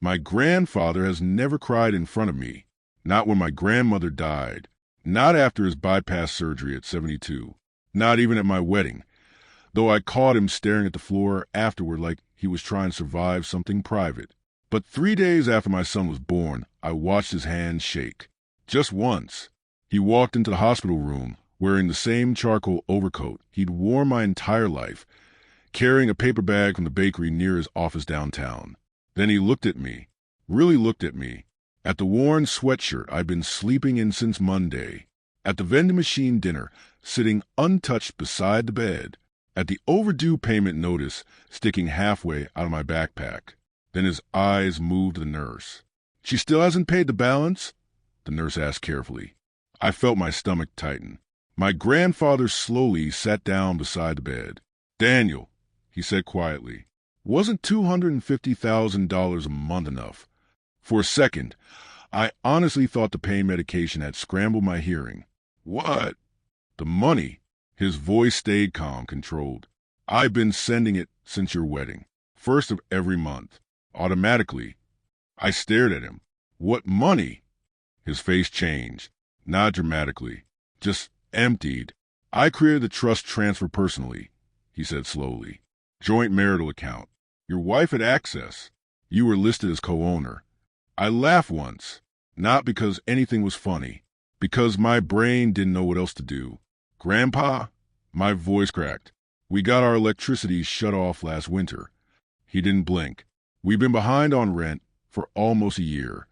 My grandfather has never cried in front of me, not when my grandmother died, not after his bypass surgery at 72, not even at my wedding, though I caught him staring at the floor afterward like he was trying to survive something private. But 3 days after my son was born, I watched his hands shake. Just once. He walked into the hospital room wearing the same charcoal overcoat he'd worn my entire life, carrying a paper bag from the bakery near his office downtown. Then he looked at me, really looked at me, at the worn sweatshirt I'd been sleeping in since Monday, at the vending machine dinner sitting untouched beside the bed, at the overdue payment notice sticking halfway out of my backpack. Then his eyes moved to the nurse. "She still hasn't paid the balance?" the nurse asked carefully. I felt my stomach tighten. My grandfather slowly sat down beside the bed. "Daniel," he said quietly, "wasn't $250,000 a month enough?" For a second, I honestly thought the pain medication had scrambled my hearing. "What?" "The money." His voice stayed calm, controlled. "I've been sending it since your wedding. First of every month. Automatically." I stared at him. "What money?" His face changed. Not dramatically. Just emptied. "I created the trust transfer personally," he said slowly. "Joint marital account. Your wife had access. You were listed as co-owner." I laughed once. Not because anything was funny. Because my brain didn't know what else to do. "Grandpa?" My voice cracked. "We got our electricity shut off last winter." He didn't blink. "We've been behind on rent for almost a year."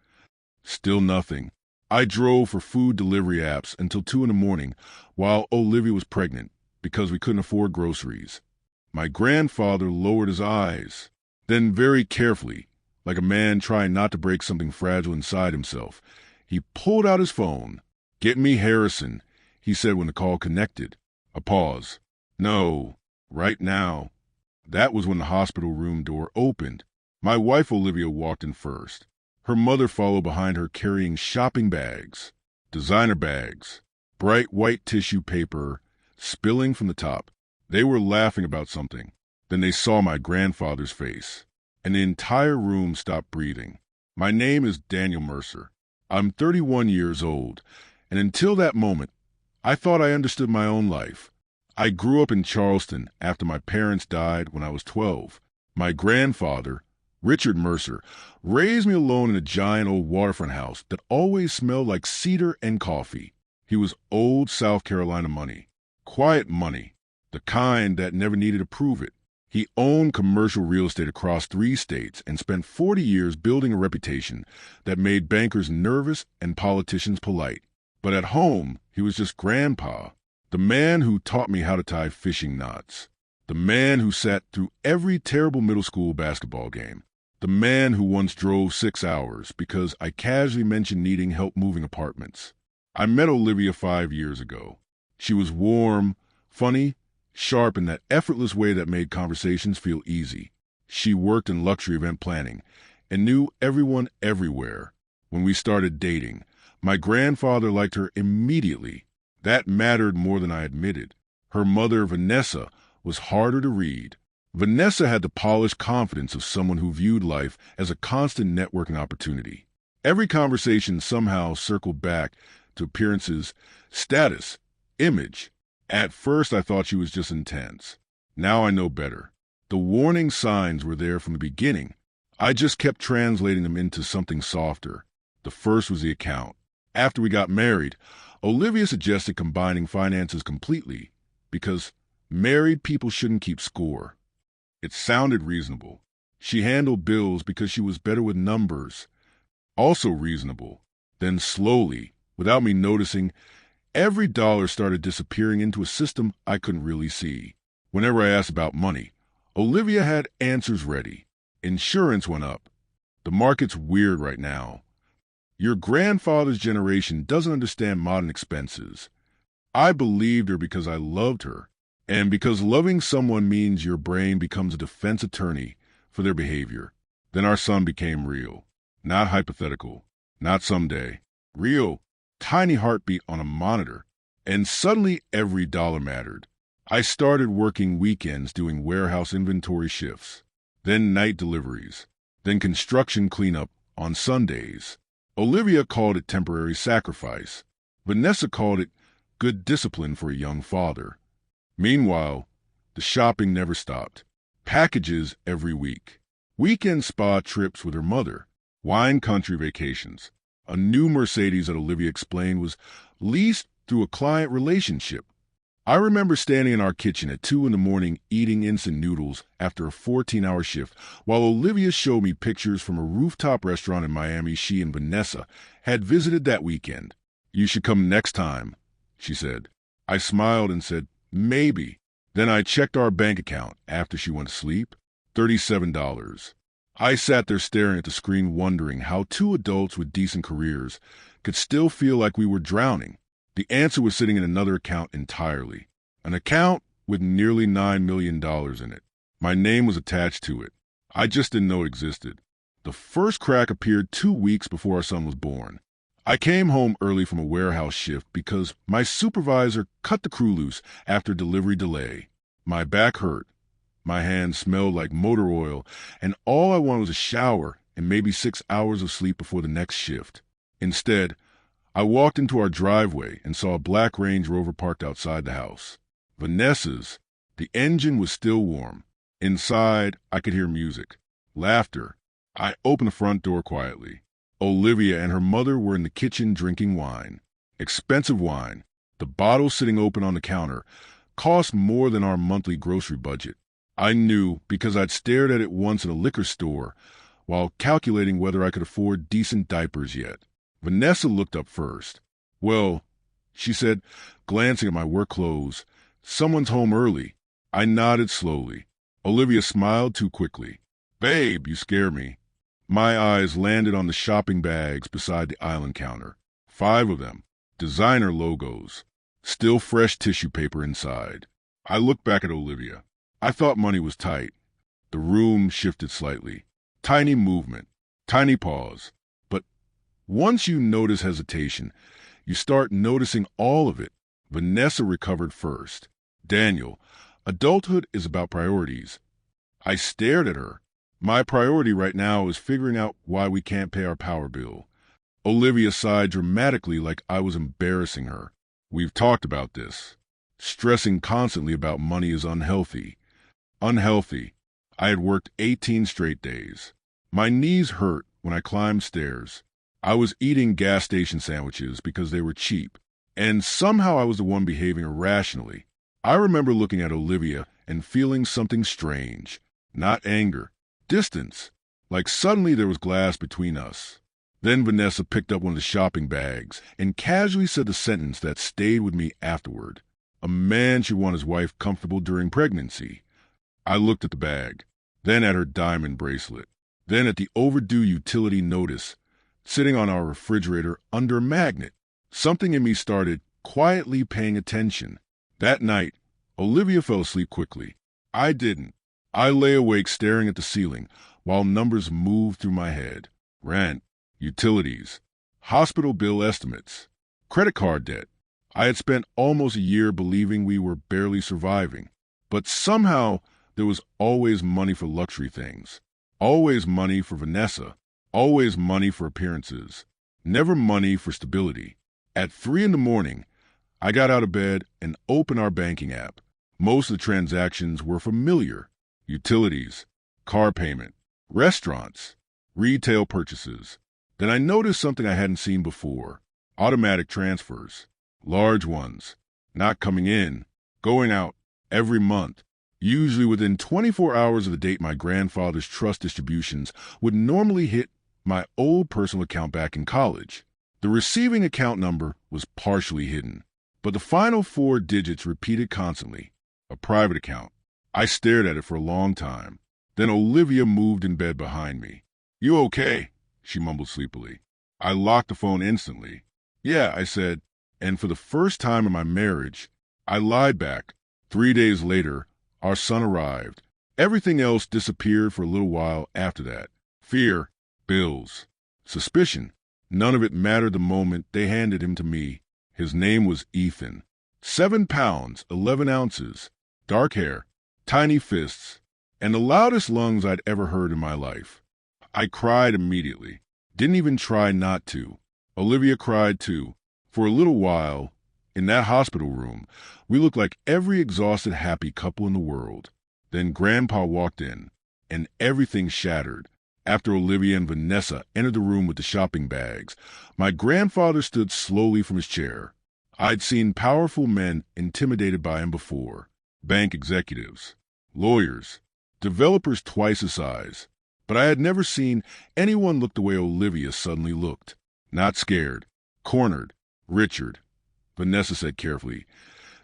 Still nothing. I drove for food delivery apps until 2 a.m. while Olivia was pregnant because we couldn't afford groceries. My grandfather lowered his eyes. Then very carefully, like a man trying not to break something fragile inside himself, he pulled out his phone. "Get me Harrison," he said when the call connected. A pause. "No, right now." That was when the hospital room door opened. My wife Olivia walked in first. Her mother followed behind her carrying shopping bags, designer bags, bright white tissue paper spilling from the top. They were laughing about something. Then they saw my grandfather's face, and the entire room stopped breathing. My name is Daniel Mercer. I'm 31 years old, and until that moment, I thought I understood my own life. I grew up in Charleston after my parents died when I was 12. My grandfather, Richard Mercer, raised me alone in a giant old waterfront house that always smelled like cedar and coffee. He was old South Carolina money, quiet money, the kind that never needed to prove it. He owned commercial real estate across 3 states and spent 40 years building a reputation that made bankers nervous and politicians polite. But at home, he was just Grandpa, the man who taught me how to tie fishing knots, the man who sat through every terrible middle school basketball game, the man who once drove 6 hours because I casually mentioned needing help moving apartments. I met Olivia 5 years ago. She was warm, funny, sharp in that effortless way that made conversations feel easy. She worked in luxury event planning and knew everyone everywhere. When we started dating, my grandfather liked her immediately. That mattered more than I admitted. Her mother, Vanessa, was harder to read. Vanessa had the polished confidence of someone who viewed life as a constant networking opportunity. Every conversation somehow circled back to appearances, status, image. At first, I thought she was just intense. Now I know better. The warning signs were there from the beginning. I just kept translating them into something softer. The first was the account. After we got married, Olivia suggested combining finances completely because married people shouldn't keep score. It sounded reasonable. She handled bills because she was better with numbers. Also reasonable. Then slowly, without me noticing, every dollar started disappearing into a system I couldn't really see. Whenever I asked about money, Olivia had answers ready. Insurance went up. The market's weird right now. Your grandfather's generation doesn't understand modern expenses. I believed her because I loved her, and because loving someone means your brain becomes a defense attorney for their behavior. Then our son became real. Not hypothetical. Not someday. Real. Tiny heartbeat on a monitor. And suddenly every dollar mattered. I started working weekends doing warehouse inventory shifts. Then night deliveries. then construction cleanup on Sundays. Olivia called it temporary sacrifice. Vanessa called it good discipline for a young father. Meanwhile, the shopping never stopped. Packages every week. Weekend spa trips with her mother. Wine country vacations. A new Mercedes that Olivia explained was leased through a client relationship. I remember standing in our kitchen at 2 in the morning eating instant noodles after a 14-hour shift while Olivia showed me pictures from a rooftop restaurant in Miami she and Vanessa had visited that weekend. "You should come next time," she said. I smiled and said, "Maybe." Then I checked our bank account after she went to sleep. $37. I sat there staring at the screen wondering how two adults with decent careers could still feel like we were drowning. The answer was sitting in another account entirely. An account with nearly $9 million in it. My name was attached to it. I just didn't know it existed. The first crack appeared 2 weeks before our son was born. I came home early from a warehouse shift because my supervisor cut the crew loose after delivery delay. My back hurt. My hands smelled like motor oil, and all I wanted was a shower and maybe 6 hours of sleep before the next shift. Instead, I walked into our driveway and saw a black Range Rover parked outside the house. Vanessa's. The engine was still warm. Inside, I could hear music. Laughter. I opened the front door quietly. Olivia and her mother were in the kitchen drinking wine. Expensive wine. The bottle sitting open on the counter cost more than our monthly grocery budget. I knew because I'd stared at it once in a liquor store while calculating whether I could afford decent diapers yet. Vanessa looked up first. "Well," she said, glancing at my work clothes, "someone's home early." I nodded slowly. Olivia smiled too quickly. "Babe, you scare me." My eyes landed on the shopping bags beside the island counter. 5 of them. Designer logos. Still fresh tissue paper inside. I looked back at Olivia. I thought money was tight. The room shifted slightly. Tiny movement. Tiny pause. But once you notice hesitation, you start noticing all of it. Vanessa recovered first. "Daniel, adulthood is about priorities." I stared at her. "My priority right now is figuring out why we can't pay our power bill." Olivia sighed dramatically like I was embarrassing her. "We've talked about this. Stressing constantly about money is unhealthy." Unhealthy. I had worked 18 straight days. My knees hurt when I climbed stairs. I was eating gas station sandwiches because they were cheap, and somehow I was the one behaving irrationally. I remember looking at Olivia and feeling something strange. Not anger. Distance. Like suddenly there was glass between us. Then Vanessa picked up one of the shopping bags and casually said the sentence that stayed with me afterward. A man should want his wife comfortable during pregnancy. I looked at the bag, then at her diamond bracelet, then at the overdue utility notice sitting on our refrigerator under a magnet. Something in me started quietly paying attention. That night, Olivia fell asleep quickly. I didn't. I lay awake staring at the ceiling while numbers moved through my head. Rent, utilities, hospital bill estimates, credit card debt. I had spent almost a year believing we were barely surviving, but somehow there was always money for luxury things, always money for Vanessa, always money for appearances, never money for stability. At 3 in the morning, I got out of bed and opened our banking app. Most of the transactions were familiar. Utilities, car payment, restaurants, retail purchases. Then I noticed something I hadn't seen before. Automatic transfers. Large ones. Not coming in, going out every month. Usually within 24 hours of the date my grandfather's trust distributions would normally hit my old personal account back in college. The receiving account number was partially hidden, but the final 4 digits repeated constantly. A private account. I stared at it for a long time. Then Olivia moved in bed behind me. "You okay?" she mumbled sleepily. I locked the phone instantly. "Yeah," I said, and for the first time in my marriage, I lied back. 3 days later, our son arrived. Everything else disappeared for a little while after that. Fear, bills, suspicion. None of it mattered the moment they handed him to me. His name was Ethan. 7 pounds, 11 ounces, dark hair, tiny fists, and the loudest lungs I'd ever heard in my life. I cried immediately. Didn't even try not to. Olivia cried too. For a little while, in that hospital room, we looked like every exhausted, happy couple in the world. Then Grandpa walked in, and everything shattered. After Olivia and Vanessa entered the room with the shopping bags, my grandfather stood slowly from his chair. I'd seen powerful men intimidated by him before. Bank executives, lawyers, developers twice his size. But I had never seen anyone look the way Olivia suddenly looked. Not scared, cornered. Richard, Vanessa said carefully,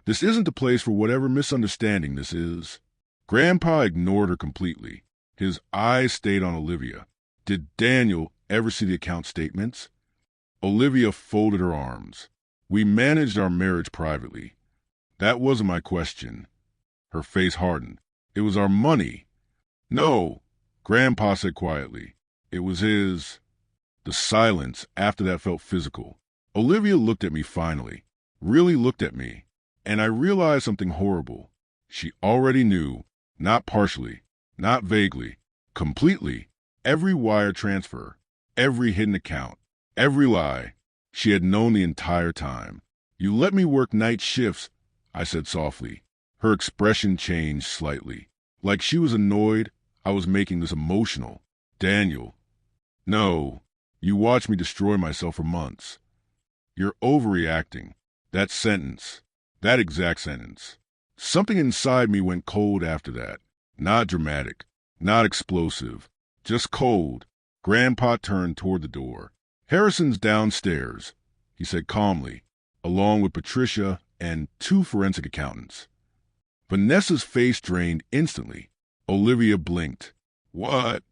this isn't the place for whatever misunderstanding this is. Grandpa ignored her completely. His eyes stayed on Olivia. Did Daniel ever see the account statements? Olivia folded her arms. We managed our marriage privately. That wasn't my question. Her face hardened. It was our money. No, Grandpa said quietly. It was his. The silence after that felt physical. Olivia looked at me finally, really looked at me, and I realized something horrible. She already knew, not partially, not vaguely, completely, every wire transfer, every hidden account, every lie. She had known the entire time. You let me work night shifts, I said softly. Her expression changed slightly, like she was annoyed I was making this emotional. Daniel. No, you watched me destroy myself for months. You're overreacting. That sentence, that exact sentence. Something inside me went cold after that. Not dramatic, not explosive, just cold. Grandpa turned toward the door. Harrison's downstairs, he said calmly, along with Patricia and 2 forensic accountants. Vanessa's face drained instantly. Olivia blinked. What?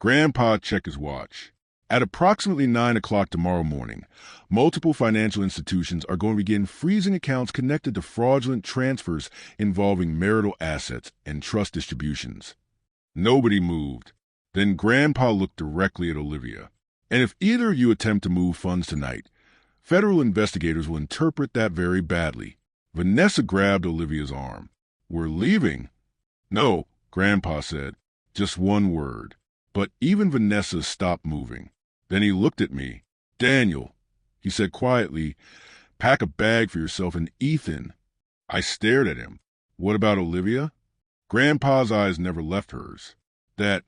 Grandpa checked his watch. At approximately 9 o'clock tomorrow morning, multiple financial institutions are going to begin freezing accounts connected to fraudulent transfers involving marital assets and trust distributions. Nobody moved. Then Grandpa looked directly at Olivia. And if either of you attempt to move funds tonight, federal investigators will interpret that very badly. Vanessa grabbed Olivia's arm. We're leaving? No, Grandpa said. Just one word. But even Vanessa stopped moving. Then he looked at me. Daniel, he said quietly, pack a bag for yourself and Ethan. I stared at him. What about Olivia? Grandpa's eyes never left hers. That,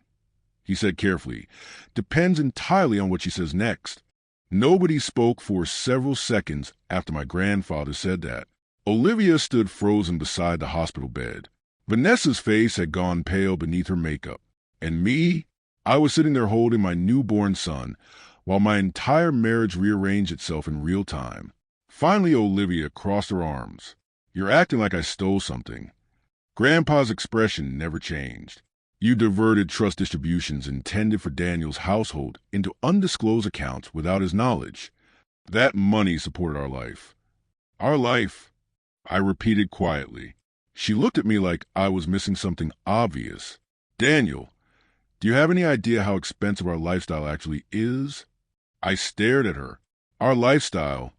he said carefully, depends entirely on what she says next. Nobody spoke for several seconds after my grandfather said that. Olivia stood frozen beside the hospital bed. Vanessa's face had gone pale beneath her makeup. And me? I was sitting there holding my newborn son, while my entire marriage rearranged itself in real time. Finally, Olivia crossed her arms. You're acting like I stole something. Grandpa's expression never changed. You diverted trust distributions intended for Daniel's household into undisclosed accounts without his knowledge. That money supported our life. Our life, I repeated quietly. She looked at me like I was missing something obvious. Daniel, do you have any idea how expensive our lifestyle actually is? I stared at her. Our lifestyle.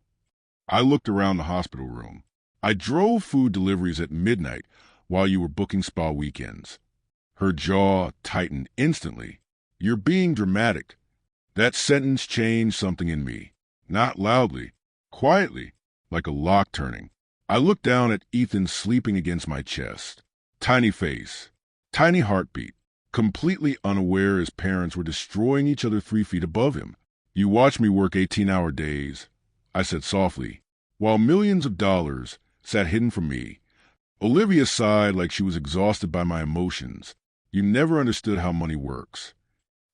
I looked around the hospital room. I drove food deliveries at midnight while you were booking spa weekends. Her jaw tightened instantly. You're being dramatic. That sentence changed something in me. Not loudly, quietly, like a lock turning. I looked down at Ethan sleeping against my chest. Tiny face, tiny heartbeat, completely unaware his parents were destroying each other 3 feet above him. You watched me work 18-hour days, I said softly, while millions of dollars sat hidden from me. Olivia sighed like she was exhausted by my emotions. You never understood how money works.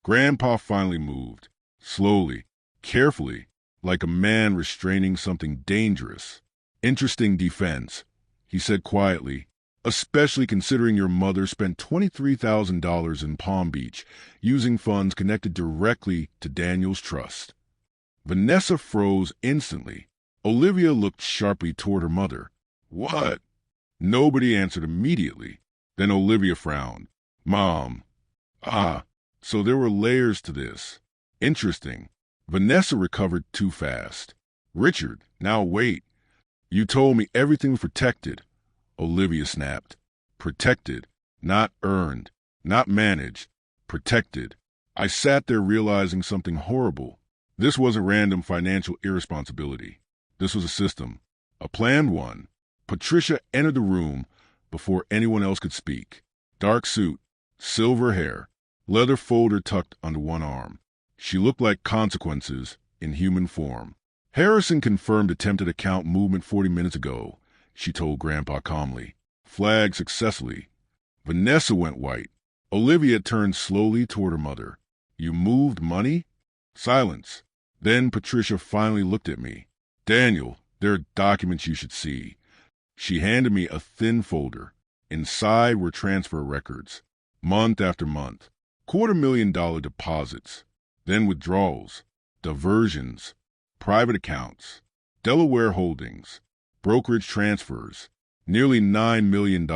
Grandpa finally moved, slowly, carefully, like a man restraining something dangerous. Interesting defense, he said quietly, especially considering your mother spent $23,000 in Palm Beach using funds connected directly to Daniel's trust. Vanessa froze instantly. Olivia looked sharply toward her mother. What? Nobody answered immediately. Then Olivia frowned. Mom. Ah, so there were layers to this. Interesting. Vanessa recovered too fast. Richard, now wait. You told me everything was protected. Olivia snapped. Protected, not earned, not managed. Protected. I sat there realizing something horrible. This wasn't random financial irresponsibility. This was a system, a planned one. Patricia entered the room before anyone else could speak. Dark suit, silver hair, leather folder tucked under one arm. She looked like consequences in human form. Harrison confirmed attempted account movement 40 minutes ago, she told Grandpa calmly. Flagged successfully. Vanessa went white. Olivia turned slowly toward her mother. You moved money? Silence. Then Patricia finally looked at me. Daniel, there are documents you should see. She handed me a thin folder. Inside were transfer records. Month after month. $250,000 deposits. Then withdrawals. Diversions. Private accounts. Delaware holdings. Brokerage transfers. Nearly $9 million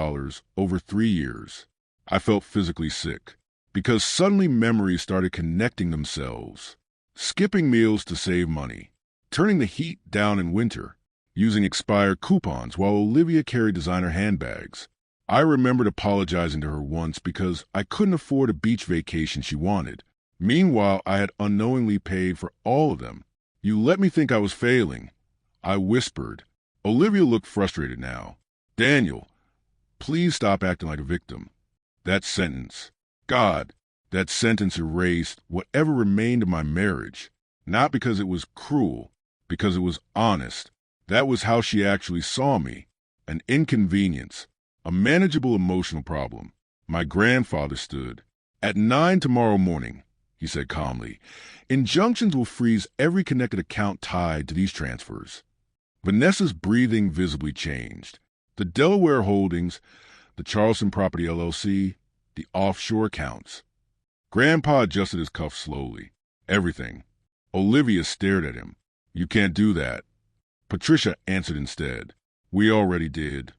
over 3 years. I felt physically sick. Because suddenly memories started connecting themselves. Skipping meals to save money. Turning the heat down in winter. Using expired coupons while Olivia carried designer handbags. I remembered apologizing to her once because I couldn't afford a beach vacation she wanted. Meanwhile, I had unknowingly paid for all of them. You let me think I was failing. I whispered. Olivia looked frustrated now. Daniel, please stop acting like a victim. That sentence. God, that sentence erased whatever remained of my marriage. Not because it was cruel, because it was honest. That was how she actually saw me. An inconvenience. A manageable emotional problem. My grandfather stood. At 9 tomorrow morning, he said calmly, injunctions will freeze every connected account tied to these transfers. Vanessa's breathing visibly changed. The Delaware holdings, the Charleston Property LLC, the offshore accounts. Grandpa adjusted his cuff slowly. Everything. Olivia stared at him. You can't do that. Patricia answered instead. We already did.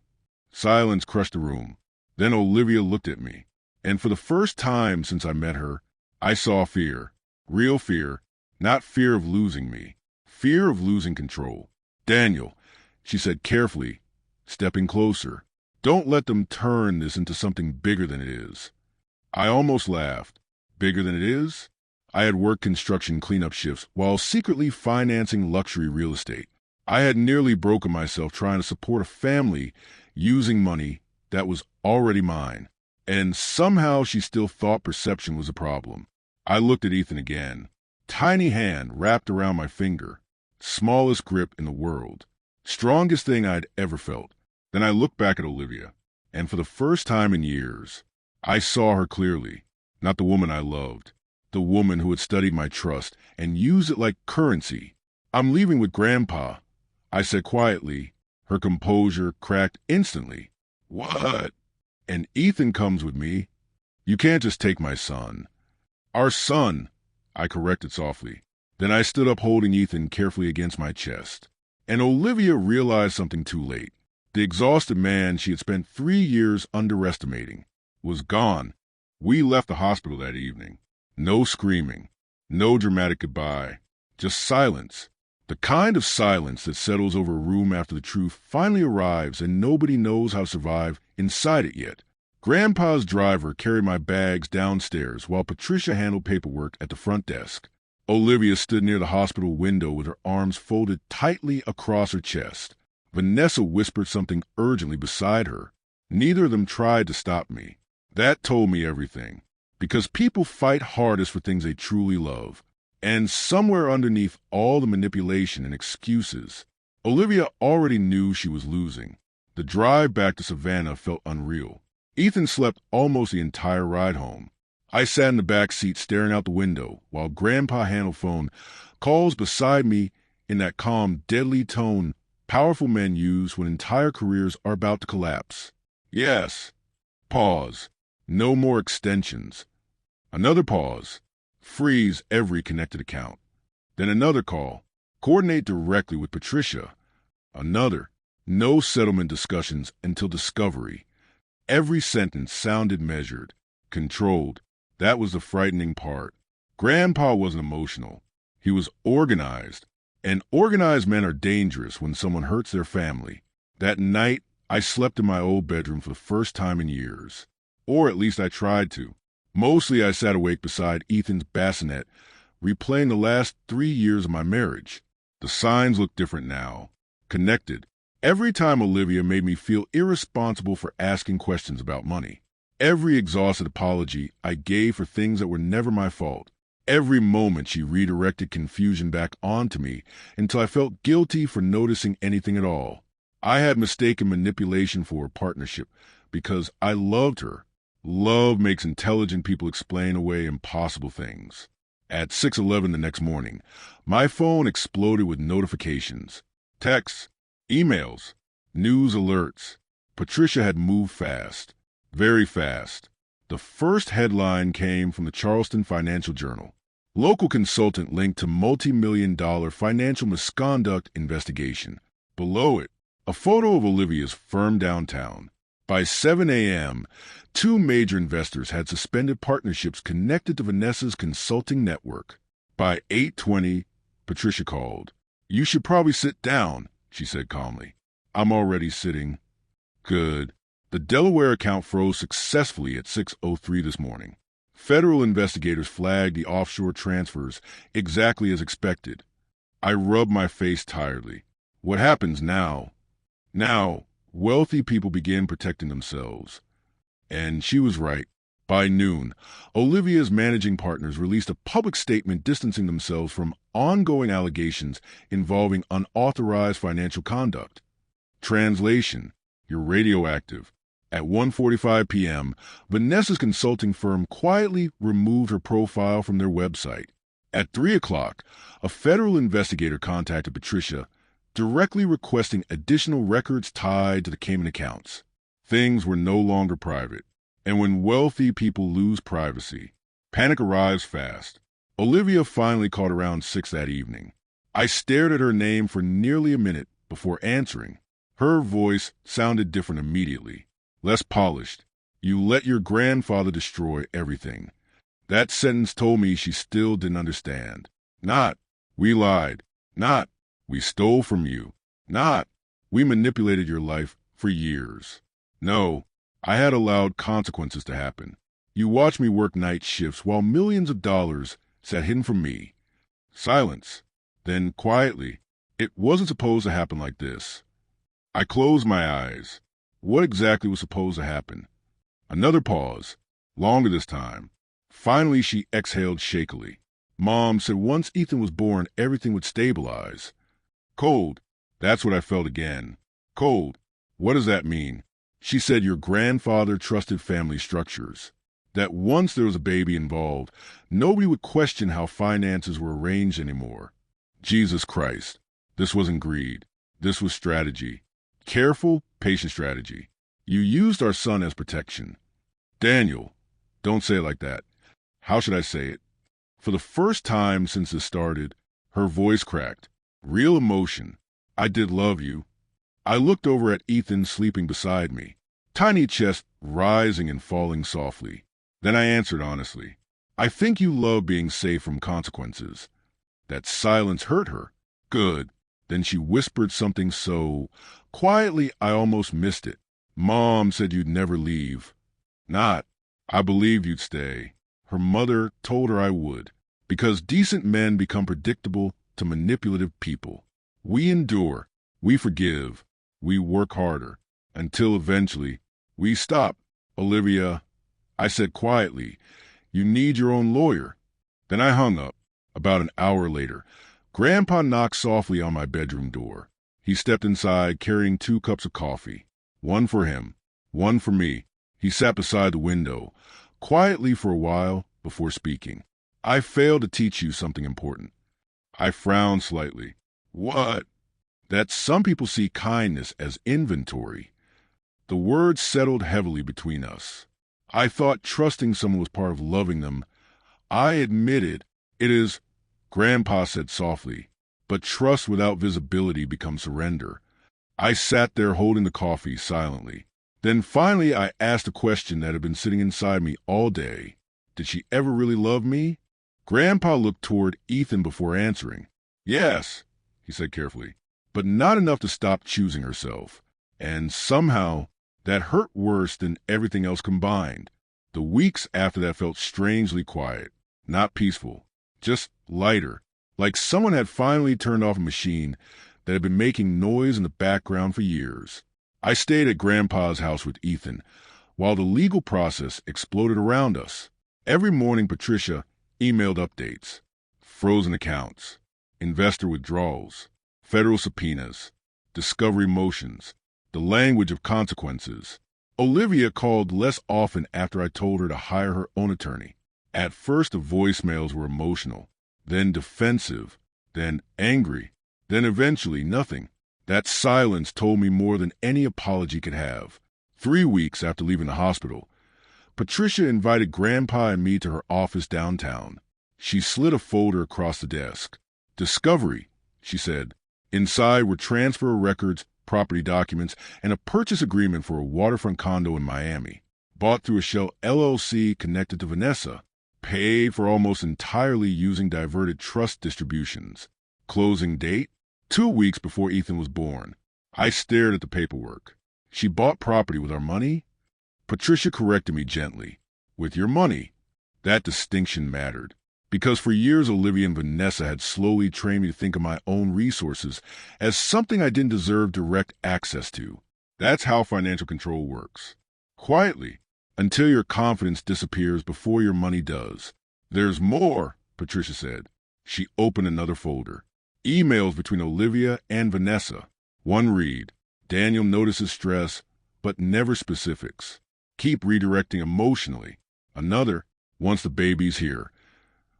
Silence crushed the room. Then Olivia looked at me. And for the first time since I met her, I saw fear. Real fear. Not fear of losing me. Fear of losing control. Daniel, she said carefully, stepping closer. Don't let them turn this into something bigger than it is. I almost laughed. Bigger than it is? I had worked construction cleanup shifts while secretly financing luxury real estate. I had nearly broken myself trying to support a family using money that was already mine. And somehow she still thought perception was a problem. I looked at Ethan again. Tiny hand wrapped around my finger. Smallest grip in the world. Strongest thing I'd ever felt. Then I looked back at Olivia. And for the first time in years, I saw her clearly. Not the woman I loved. The woman who had studied my trust and used it like currency. I'm leaving with Grandpa, I said quietly. Her composure cracked instantly. What? And Ethan comes with me. You can't just take my son. Our son, I corrected softly. Then I stood up holding Ethan carefully against my chest. And Olivia realized something too late. The exhausted man she had spent 3 years underestimating was gone. We left the hospital that evening. No screaming. No dramatic goodbye. Just silence. The kind of silence that settles over a room after the truth finally arrives and nobody knows how to survive inside it yet. Grandpa's driver carried my bags downstairs while Patricia handled paperwork at the front desk. Olivia stood near the hospital window with her arms folded tightly across her chest. Vanessa whispered something urgently beside her. Neither of them tried to stop me. That told me everything. Because people fight hardest for things they truly love. And somewhere underneath all the manipulation and excuses, Olivia already knew she was losing. The drive back to Savannah felt unreal. Ethan slept almost the entire ride home. I sat in the back seat staring out the window while Grandpa handled phone calls beside me in that calm, deadly tone powerful men use when entire careers are about to collapse. Yes. Pause. No more extensions. Another pause. Freeze every connected account. Then another call. Coordinate directly with Patricia. Another. No settlement discussions until discovery. Every sentence sounded measured, controlled. That was the frightening part. Grandpa wasn't emotional. He was organized. And organized men are dangerous when someone hurts their family. That night, I slept in my old bedroom for the first time in years. Or at least I tried to. Mostly I sat awake beside Ethan's bassinet, replaying the last 3 years of my marriage. The signs looked different now. Connected. Every time Olivia made me feel irresponsible for asking questions about money. Every exhausted apology I gave for things that were never my fault. Every moment she redirected confusion back onto me until I felt guilty for noticing anything at all. I had mistaken manipulation for a partnership because I loved her. Love makes intelligent people explain away impossible things. At 6:11 the next morning, my phone exploded with notifications, texts, emails, news alerts. Patricia had moved fast, very fast. The first headline came from the Charleston Financial Journal. Local consultant linked to multi-million-dollar financial misconduct investigation. Below it, a photo of Olivia's firm downtown. By 7 a.m., 2 major investors had suspended partnerships connected to Vanessa's consulting network. By 8:20, Patricia called. "You should probably sit down," she said calmly. "I'm already sitting." "Good." The Delaware account froze successfully at 6:03 this morning. Federal investigators flagged the offshore transfers exactly as expected. I rubbed my face tiredly. What happens now? Now, wealthy people begin protecting themselves. And she was right. By noon, Olivia's managing partners released a public statement distancing themselves from ongoing allegations involving unauthorized financial conduct. Translation: You're radioactive. At 1:45 p.m., Vanessa's consulting firm quietly removed her profile from their website. At 3 o'clock, a federal investigator contacted Patricia, directly requesting additional records tied to the Cayman accounts. Things were no longer private. And when wealthy people lose privacy, panic arrives fast. Olivia finally called around 6 that evening. I stared at her name for nearly a minute before answering. Her voice sounded different immediately, less polished. "You let your grandfather destroy everything." That sentence told me she still didn't understand. Not, "We lied." Not, "We stole from you." Not, "We manipulated your life for years." No, I had allowed consequences to happen. You watched me work night shifts while millions of dollars sat hidden from me. Silence. Then, quietly, "It wasn't supposed to happen like this." I closed my eyes. What exactly was supposed to happen? Another pause. Longer this time. Finally, she exhaled shakily. "Mom said once Ethan was born, everything would stabilize." Cold. That's what I felt again. Cold. What does that mean? She said your grandfather trusted family structures. That once there was a baby involved, nobody would question how finances were arranged anymore. Jesus Christ. This wasn't greed. This was strategy. Careful, patient strategy. You used our son as protection. Daniel. Don't say it like that. How should I say it? For the first time since this started, her voice cracked. Real emotion. "I did love you." I looked over at Ethan sleeping beside me, tiny chest rising and falling softly. Then I answered honestly, "I think you love being safe from consequences." That silence hurt her. Good. Then she whispered something so quietly I almost missed it. "Mom said you'd never leave." Not, "I believed you'd stay." Her mother told her I would, because decent men become predictable to manipulative people. We endure, we forgive, we work harder, until eventually we stop. "Olivia," I said quietly, "you need your own lawyer." Then I hung up. About an hour later, Grandpa knocked softly on my bedroom door. He stepped inside carrying 2 cups of coffee, one for him, one for me. He sat beside the window, quietly for a while before speaking. "I failed to teach you something important." I frowned slightly. "What?" "That some people see kindness as inventory." The words settled heavily between us. I thought trusting someone was part of loving them. I admitted, "It is," Grandpa said softly, "but trust without visibility becomes surrender." I sat there holding the coffee silently. Then finally I asked a question that had been sitting inside me all day. Did she ever really love me? Grandpa looked toward Ethan before answering. "Yes," he said carefully, "but not enough to stop choosing herself." And somehow that hurt worse than everything else combined. The weeks after that felt strangely quiet, not peaceful, just lighter, like someone had finally turned off a machine that had been making noise in the background for years. I stayed at Grandpa's house with Ethan while the legal process exploded around us. Every morning, Patricia emailed updates, frozen accounts, investor withdrawals, federal subpoenas, discovery motions, the language of consequences. Olivia called less often after I told her to hire her own attorney. At first, the voicemails were emotional, then defensive, then angry, then eventually nothing. That silence told me more than any apology could have. 3 weeks after leaving the hospital, Patricia invited Grandpa and me to her office downtown. She slid a folder across the desk. Discovery, she said. Inside were transfer records, property documents, and a purchase agreement for a waterfront condo in Miami. Bought through a shell LLC connected to Vanessa. Paid for almost entirely using diverted trust distributions. Closing date? 2 weeks before Ethan was born. I stared at the paperwork. She bought property with our money? Patricia corrected me gently. With your money. That distinction mattered. Because for years Olivia and Vanessa had slowly trained me to think of my own resources as something I didn't deserve direct access to. That's how financial control works. Quietly, until your confidence disappears before your money does. There's more, Patricia said. She opened another folder. Emails between Olivia and Vanessa. One read, Daniel notices stress, but never specifics. Keep redirecting emotionally. Another, once the baby's here.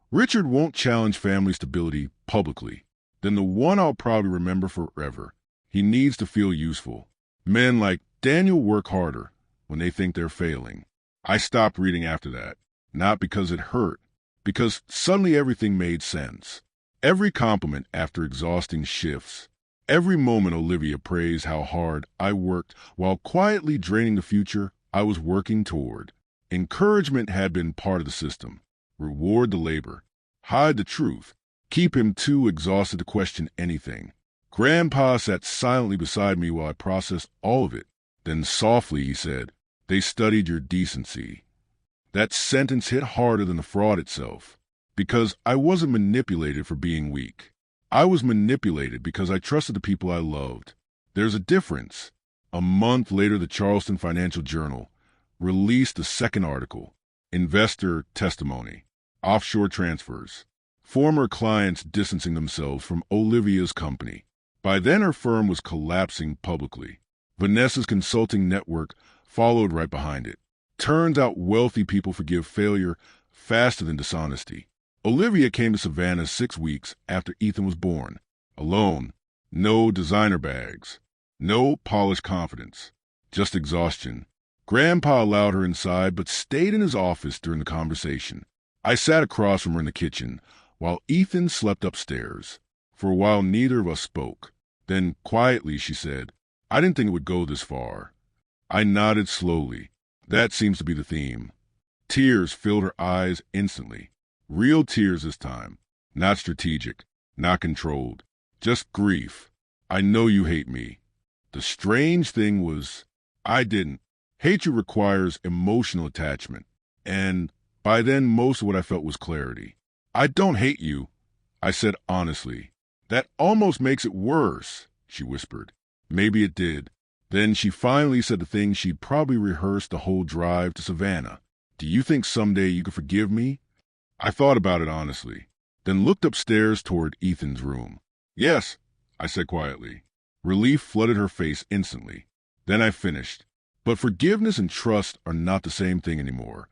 Richard won't challenge family stability publicly. Then the one I'll probably remember forever. He needs to feel useful. Men like Daniel work harder when they think they're failing. I stopped reading after that. Not because it hurt, because suddenly everything made sense. Every compliment after exhausting shifts. Every moment Olivia praised how hard I worked while quietly draining the future I was working toward. Encouragement had been part of the system. Reward the labor. Hide the truth. Keep him too exhausted to question anything. Grandpa sat silently beside me while I processed all of it. Then softly he said, They studied your decency. That sentence hit harder than the fraud itself. Because I wasn't manipulated for being weak. I was manipulated because I trusted the people I loved. There's a difference. A month later, the Charleston Financial Journal released the second article, Investor Testimony, Offshore Transfers, Former Clients Distancing Themselves from Olivia's Company. By then, her firm was collapsing publicly. Vanessa's consulting network followed right behind it. Turns out wealthy people forgive failure faster than dishonesty. Olivia came to Savannah 6 weeks after Ethan was born. Alone. No designer bags. No polished confidence. Just exhaustion. Grandpa allowed her inside but stayed in his office during the conversation. I sat across from her in the kitchen while Ethan slept upstairs. For a while, neither of us spoke. Then, quietly, she said, I didn't think it would go this far. I nodded slowly. That seems to be the theme. Tears filled her eyes instantly. Real tears this time. Not strategic. Not controlled. Just grief. I know you hate me. The strange thing was, I didn't. Hatred requires emotional attachment. And by then, most of what I felt was clarity. I don't hate you, I said honestly. That almost makes it worse, she whispered. Maybe it did. Then she finally said the thing she'd probably rehearsed the whole drive to Savannah. Do you think someday you could forgive me? I thought about it honestly, then looked upstairs toward Ethan's room. Yes, I said quietly. Relief flooded her face instantly. Then I finished. But forgiveness and trust are not the same thing anymore.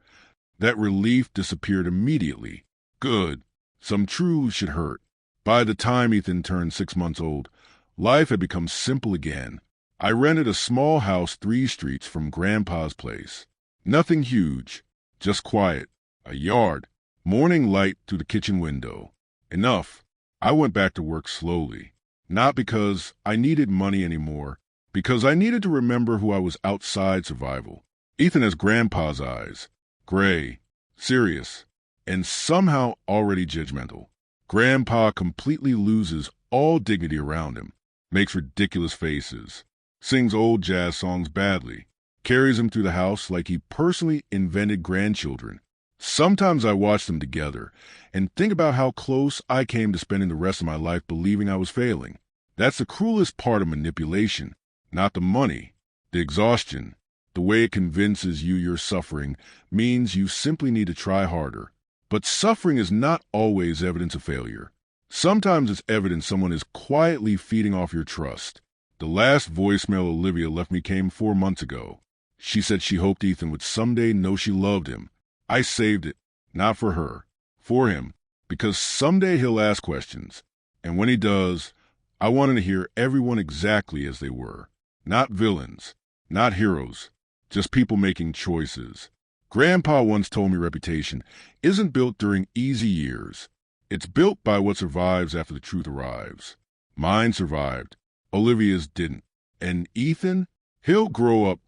That relief disappeared immediately. Good. Some truths should hurt. By the time Ethan turned 6 months old, life had become simple again. I rented a small house 3 streets from Grandpa's place. Nothing huge, just quiet. A yard. Morning light through the kitchen window. Enough. I went back to work slowly. Not because I needed money anymore, because I needed to remember who I was outside survival. Ethan has Grandpa's eyes. Gray, serious, and somehow already judgmental. Grandpa completely loses all dignity around him, makes ridiculous faces, sings old jazz songs badly, carries him through the house like he personally invented grandchildren. Sometimes I watch them together and think about how close I came to spending the rest of my life believing I was failing. That's the cruelest part of manipulation, not the money, the exhaustion. The way it convinces you you're suffering means you simply need to try harder. But suffering is not always evidence of failure. Sometimes it's evidence someone is quietly feeding off your trust. The last voicemail Olivia left me came 4 months ago. She said she hoped Ethan would someday know she loved him. I saved it, not for her, for him, because someday he'll ask questions. And when he does, I wanted to hear everyone exactly as they were. Not villains, not heroes, just people making choices. Grandpa once told me reputation isn't built during easy years. It's built by what survives after the truth arrives. Mine survived. Olivia's didn't. And Ethan, he'll grow up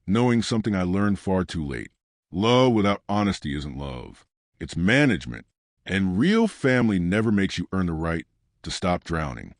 knowing something I learned far too late. Love without honesty isn't love. It's management. And real family never makes you earn the right to stop drowning.